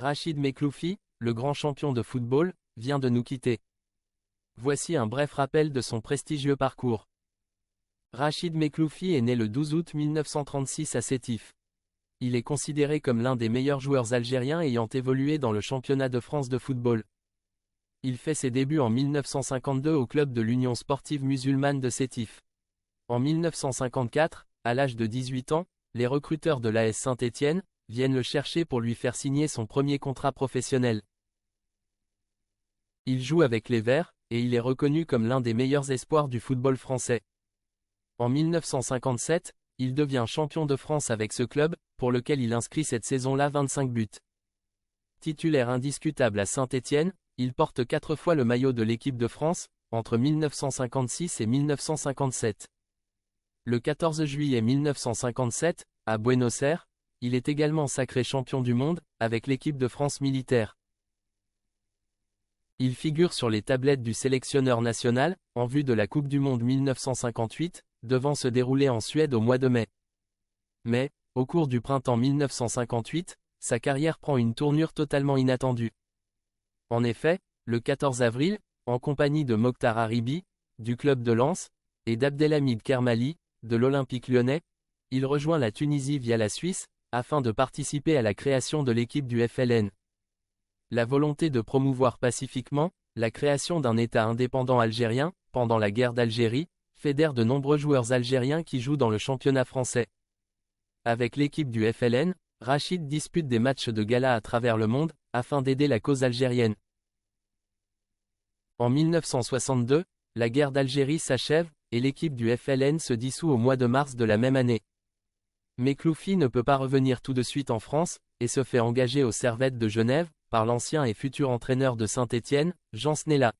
Rachid Mekloufi, le grand champion de football, vient de nous quitter. Voici un bref rappel de son prestigieux parcours. Rachid Mekloufi est né le 12 août 1936 à Sétif. Il est considéré comme l'un des meilleurs joueurs algériens ayant évolué dans le championnat de France de football. Il fait ses débuts en 1952 au club de l'Union sportive musulmane de Sétif. En 1954, à l'âge de 18 ans, les recruteurs de l'AS Saint-Étienne viennent le chercher pour lui faire signer son premier contrat professionnel. Il joue avec les Verts, et il est reconnu comme l'un des meilleurs espoirs du football français. En 1957, il devient champion de France avec ce club, pour lequel il inscrit cette saison-là 25 buts. Titulaire indiscutable à Saint-Étienne, il porte 4 fois le maillot de l'équipe de France, entre 1956 et 1957. Le 14 juillet 1957, à Buenos Aires, il est également sacré champion du monde, avec l'équipe de France militaire. Il figure sur les tablettes du sélectionneur national, en vue de la Coupe du Monde 1958, devant se dérouler en Suède au mois de mai. Mais, au cours du printemps 1958, sa carrière prend une tournure totalement inattendue. En effet, le 14 avril, en compagnie de Mokhtar Haribi, du club de Lens, et d'Abdelhamid Kermali, de l'Olympique lyonnais, il rejoint la Tunisie via la Suisse, afin de participer à la création de l'équipe du FLN. La volonté de promouvoir pacifiquement la création d'un État indépendant algérien, pendant la guerre d'Algérie, fédère de nombreux joueurs algériens qui jouent dans le championnat français. Avec l'équipe du FLN, Rachid dispute des matchs de gala à travers le monde, afin d'aider la cause algérienne. En 1962, la guerre d'Algérie s'achève, et l'équipe du FLN se dissout au mois de mars de la même année. Mekloufi ne peut pas revenir tout de suite en France, et se fait engager au Servette de Genève, par l'ancien et futur entraîneur de Saint-Étienne, Jean Snella.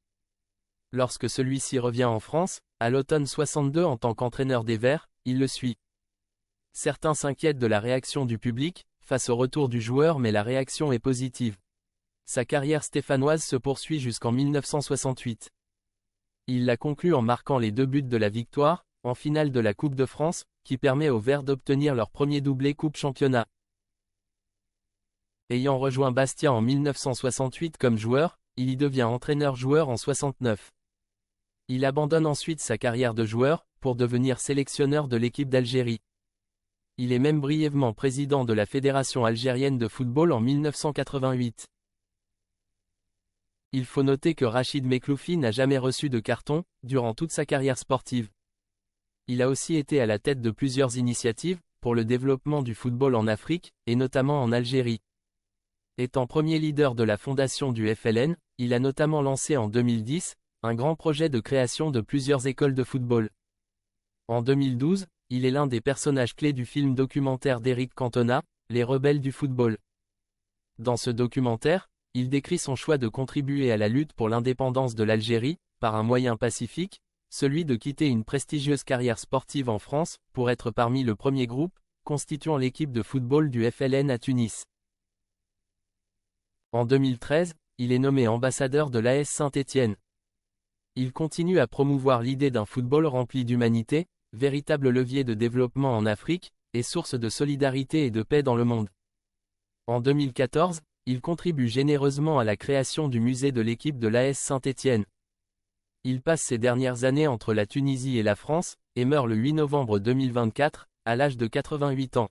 Lorsque celui-ci revient en France, à l'automne 62 en tant qu'entraîneur des Verts, il le suit. Certains s'inquiètent de la réaction du public, face au retour du joueur, mais la réaction est positive. Sa carrière stéphanoise se poursuit jusqu'en 1968. Il la conclut en marquant les 2 buts de la victoire, en finale de la Coupe de France, qui permet aux Verts d'obtenir leur premier doublé Coupe Championnat. Ayant rejoint Bastia en 1968 comme joueur, il y devient entraîneur-joueur en 69. Il abandonne ensuite sa carrière de joueur, pour devenir sélectionneur de l'équipe d'Algérie. Il est même brièvement président de la Fédération algérienne de football en 1988. Il faut noter que Rachid Mekloufi n'a jamais reçu de carton, durant toute sa carrière sportive. Il a aussi été à la tête de plusieurs initiatives, pour le développement du football en Afrique, et notamment en Algérie. Étant premier leader de la fondation du FLN, il a notamment lancé en 2010, un grand projet de création de plusieurs écoles de football. En 2012, il est l'un des personnages clés du film documentaire d'Éric Cantona, Les Rebelles du football. Dans ce documentaire, il décrit son choix de contribuer à la lutte pour l'indépendance de l'Algérie, par un moyen pacifique, celui de quitter une prestigieuse carrière sportive en France, pour être parmi le premier groupe, constituant l'équipe de football du FLN à Tunis. En 2013, il est nommé ambassadeur de l'AS Saint-Étienne. Il continue à promouvoir l'idée d'un football rempli d'humanité, véritable levier de développement en Afrique, et source de solidarité et de paix dans le monde. En 2014, il contribue généreusement à la création du musée de l'équipe de l'AS Saint-Étienne. Il passe ses dernières années entre la Tunisie et la France, et meurt le 8 novembre 2024, à l'âge de 88 ans.